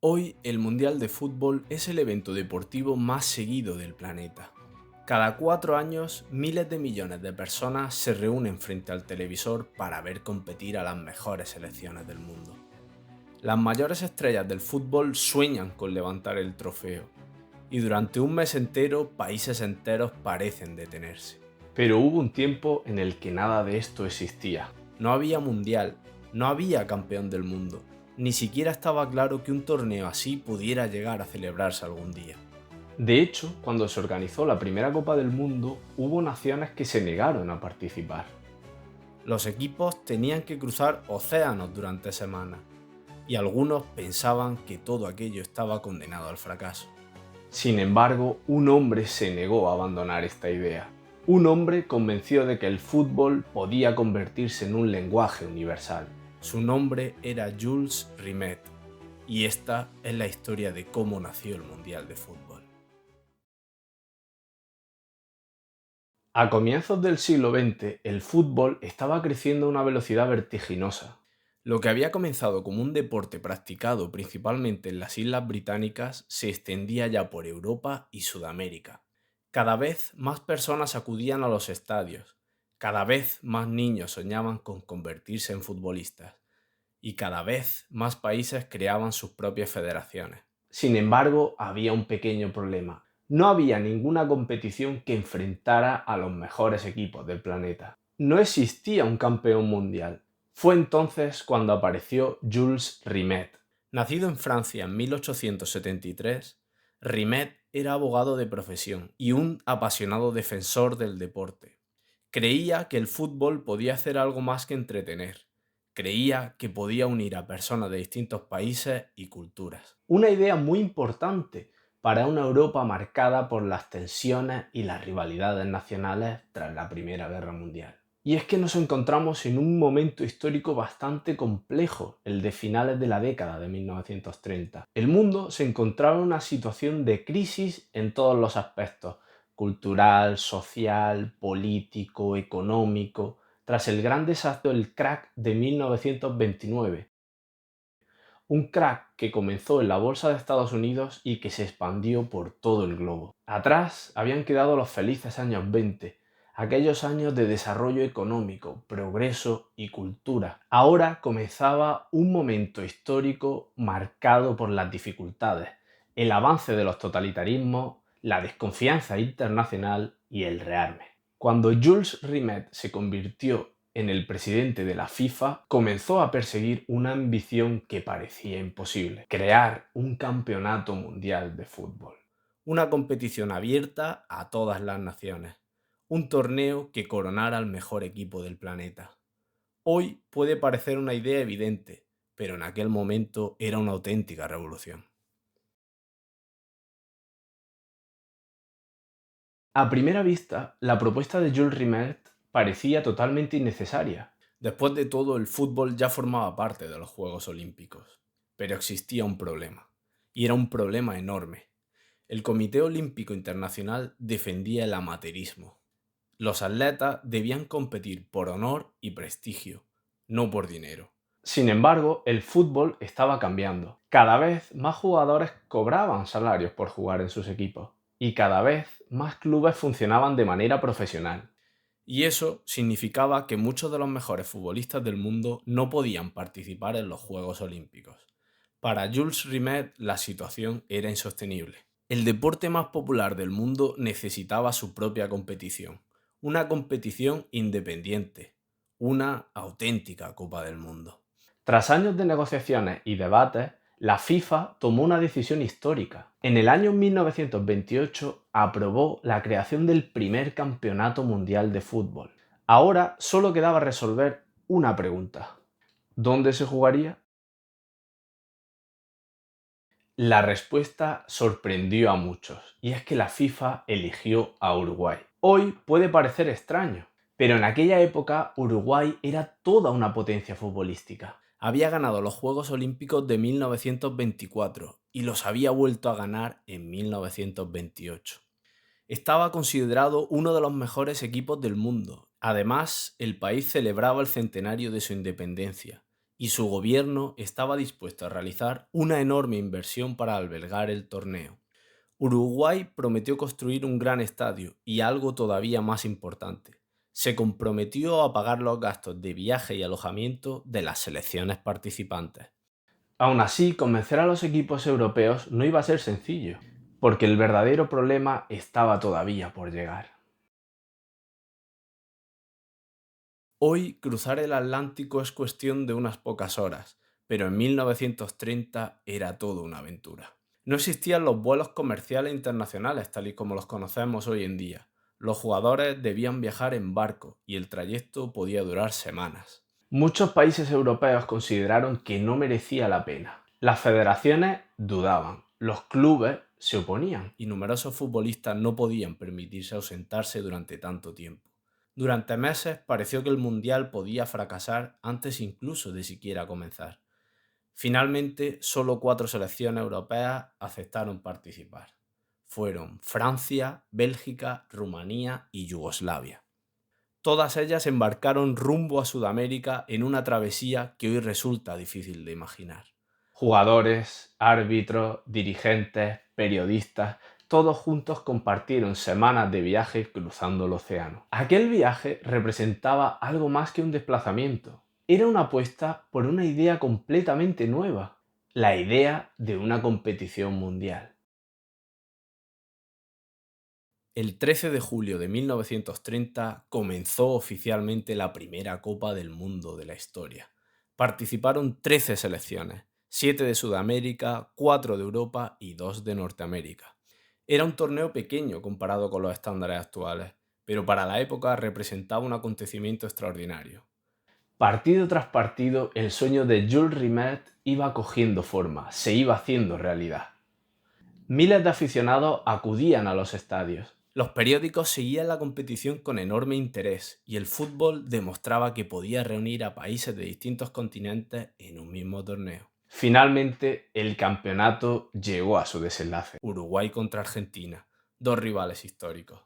Hoy el Mundial de Fútbol es el evento deportivo más seguido del planeta. Cada 4 años, miles de millones de personas se reúnen frente al televisor para ver competir a las mejores selecciones del mundo. Las mayores estrellas del fútbol sueñan con levantar el trofeo, y durante un mes entero, países enteros parecen detenerse. Pero hubo un tiempo en el que nada de esto existía. No había mundial, no había campeón del mundo, ni siquiera estaba claro que un torneo así pudiera llegar a celebrarse algún día. De hecho, cuando se organizó la primera Copa del Mundo, hubo naciones que se negaron a participar. Los equipos tenían que cruzar océanos durante semanas, y algunos pensaban que todo aquello estaba condenado al fracaso. Sin embargo, un hombre se negó a abandonar esta idea. Un hombre convencido de que el fútbol podía convertirse en un lenguaje universal. Su nombre era Jules Rimet, y esta es la historia de cómo nació el Mundial de Fútbol. A comienzos del siglo XX, el fútbol estaba creciendo a una velocidad vertiginosa. Lo que había comenzado como un deporte practicado principalmente en las Islas Británicas se extendía ya por Europa y Sudamérica. Cada vez más personas acudían a los estadios, cada vez más niños soñaban con convertirse en futbolistas y cada vez más países creaban sus propias federaciones. Sin embargo, había un pequeño problema. No había ninguna competición que enfrentara a los mejores equipos del planeta. No existía un campeón mundial. Fue entonces cuando apareció Jules Rimet. Nacido en Francia en 1873, Rimet era abogado de profesión y un apasionado defensor del deporte. Creía que el fútbol podía hacer algo más que entretener. Creía que podía unir a personas de distintos países y culturas. Una idea muy importante para una Europa marcada por las tensiones y las rivalidades nacionales tras la Primera Guerra Mundial. Y es que nos encontramos en un momento histórico bastante complejo, el de finales de la década de 1930. El mundo se encontraba en una situación de crisis en todos los aspectos, cultural, social, político, económico, tras el gran desastre del crack de 1929, un crack que comenzó en la bolsa de Estados Unidos y que se expandió por todo el globo. Atrás habían quedado los felices años 20, aquellos años de desarrollo económico, progreso y cultura. Ahora comenzaba un momento histórico marcado por las dificultades, el avance de los totalitarismos, la desconfianza internacional y el rearme. Cuando Jules Rimet se convirtió en el presidente de la FIFA, comenzó a perseguir una ambición que parecía imposible: crear un campeonato mundial de fútbol. Una competición abierta a todas las naciones. Un torneo que coronara al mejor equipo del planeta. Hoy puede parecer una idea evidente, pero en aquel momento era una auténtica revolución. A primera vista, la propuesta de Jules Rimet parecía totalmente innecesaria. Después de todo, el fútbol ya formaba parte de los Juegos Olímpicos, pero existía un problema, y era un problema enorme. El Comité Olímpico Internacional defendía el amateurismo. Los atletas debían competir por honor y prestigio, no por dinero. Sin embargo, el fútbol estaba cambiando. Cada vez más jugadores cobraban salarios por jugar en sus equipos y cada vez más clubes funcionaban de manera profesional. Y eso significaba que muchos de los mejores futbolistas del mundo no podían participar en los Juegos Olímpicos. Para Jules Rimet la situación era insostenible. El deporte más popular del mundo necesitaba su propia competición, una competición independiente, una auténtica Copa del Mundo. Tras años de negociaciones y debates, la FIFA tomó una decisión histórica. En el año 1928 aprobó la creación del primer campeonato mundial de fútbol. Ahora solo quedaba resolver una pregunta: ¿dónde se jugaría? La respuesta sorprendió a muchos, y es que la FIFA eligió a Uruguay. Hoy puede parecer extraño, pero en aquella época Uruguay era toda una potencia futbolística. Había ganado los Juegos Olímpicos de 1924 y los había vuelto a ganar en 1928. Estaba considerado uno de los mejores equipos del mundo. Además, el país celebraba el centenario de su independencia y su gobierno estaba dispuesto a realizar una enorme inversión para albergar el torneo. Uruguay prometió construir un gran estadio y algo todavía más importante, se comprometió a pagar los gastos de viaje y alojamiento de las selecciones participantes. Aún así, convencer a los equipos europeos no iba a ser sencillo, porque el verdadero problema estaba todavía por llegar. Hoy cruzar el Atlántico es cuestión de unas pocas horas, pero en 1930 era todo una aventura. No existían los vuelos comerciales internacionales tal y como los conocemos hoy en día. Los jugadores debían viajar en barco y el trayecto podía durar semanas. Muchos países europeos consideraron que no merecía la pena. Las federaciones dudaban, los clubes se oponían. Y numerosos futbolistas no podían permitirse ausentarse durante tanto tiempo. Durante meses pareció que el Mundial podía fracasar antes incluso de siquiera comenzar. Finalmente, solo 4 selecciones europeas aceptaron participar. Fueron Francia, Bélgica, Rumanía y Yugoslavia. Todas ellas embarcaron rumbo a Sudamérica en una travesía que hoy resulta difícil de imaginar. Jugadores, árbitros, dirigentes, periodistas, todos juntos compartieron semanas de viaje cruzando el océano. Aquel viaje representaba algo más que un desplazamiento. Era una apuesta por una idea completamente nueva, la idea de una competición mundial. El 13 de julio de 1930 comenzó oficialmente la primera Copa del Mundo de la historia. Participaron 13 selecciones, 7 de Sudamérica, 4 de Europa y 2 de Norteamérica. Era un torneo pequeño comparado con los estándares actuales, pero para la época representaba un acontecimiento extraordinario. Partido tras partido, el sueño de Jules Rimet iba cogiendo forma, se iba haciendo realidad. Miles de aficionados acudían a los estadios. Los periódicos seguían la competición con enorme interés y el fútbol demostraba que podía reunir a países de distintos continentes en un mismo torneo. Finalmente, el campeonato llegó a su desenlace. Uruguay contra Argentina, dos rivales históricos.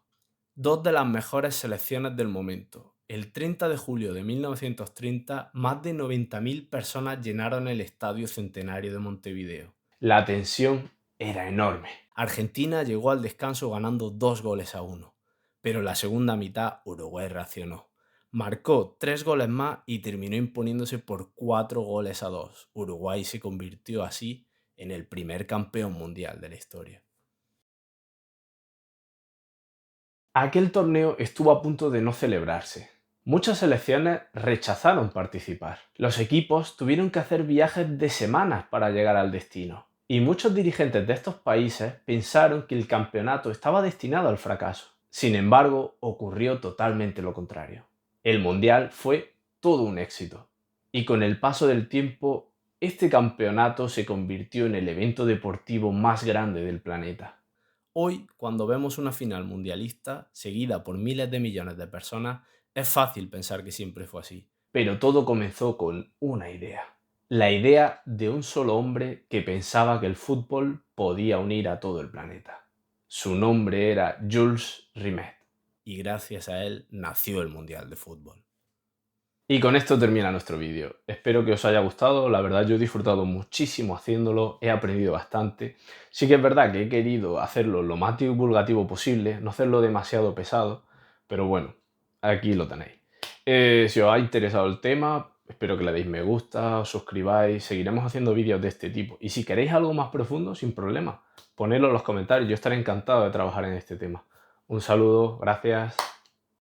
Dos de las mejores selecciones del momento. El 30 de julio de 1930, más de 90.000 personas llenaron el Estadio Centenario de Montevideo. La tensión era enorme. Argentina llegó al descanso ganando 2-1, pero en la segunda mitad Uruguay reaccionó. Marcó 3 goles más y terminó imponiéndose por 4-2. Uruguay se convirtió así en el primer campeón mundial de la historia. Aquel torneo estuvo a punto de no celebrarse. Muchas selecciones rechazaron participar. Los equipos tuvieron que hacer viajes de semanas para llegar al destino. Y muchos dirigentes de estos países pensaron que el campeonato estaba destinado al fracaso. Sin embargo, ocurrió totalmente lo contrario. El Mundial fue todo un éxito. Y con el paso del tiempo, este campeonato se convirtió en el evento deportivo más grande del planeta. Hoy, cuando vemos una final mundialista seguida por miles de millones de personas, es fácil pensar que siempre fue así. Pero todo comenzó con una idea. La idea de un solo hombre que pensaba que el fútbol podía unir a todo el planeta. Su nombre era Jules Rimet. Y gracias a él nació el Mundial de Fútbol. Y con esto termina nuestro vídeo. Espero que os haya gustado, la verdad yo he disfrutado muchísimo haciéndolo, he aprendido bastante. Sí que es verdad que he querido hacerlo lo más divulgativo posible, no hacerlo demasiado pesado, pero bueno, aquí lo tenéis. Si os ha interesado el tema, espero que le deis me gusta, os suscribáis, seguiremos haciendo vídeos de este tipo. Y si queréis algo más profundo, sin problema, ponedlo en los comentarios, yo estaré encantado de trabajar en este tema. Un saludo, gracias.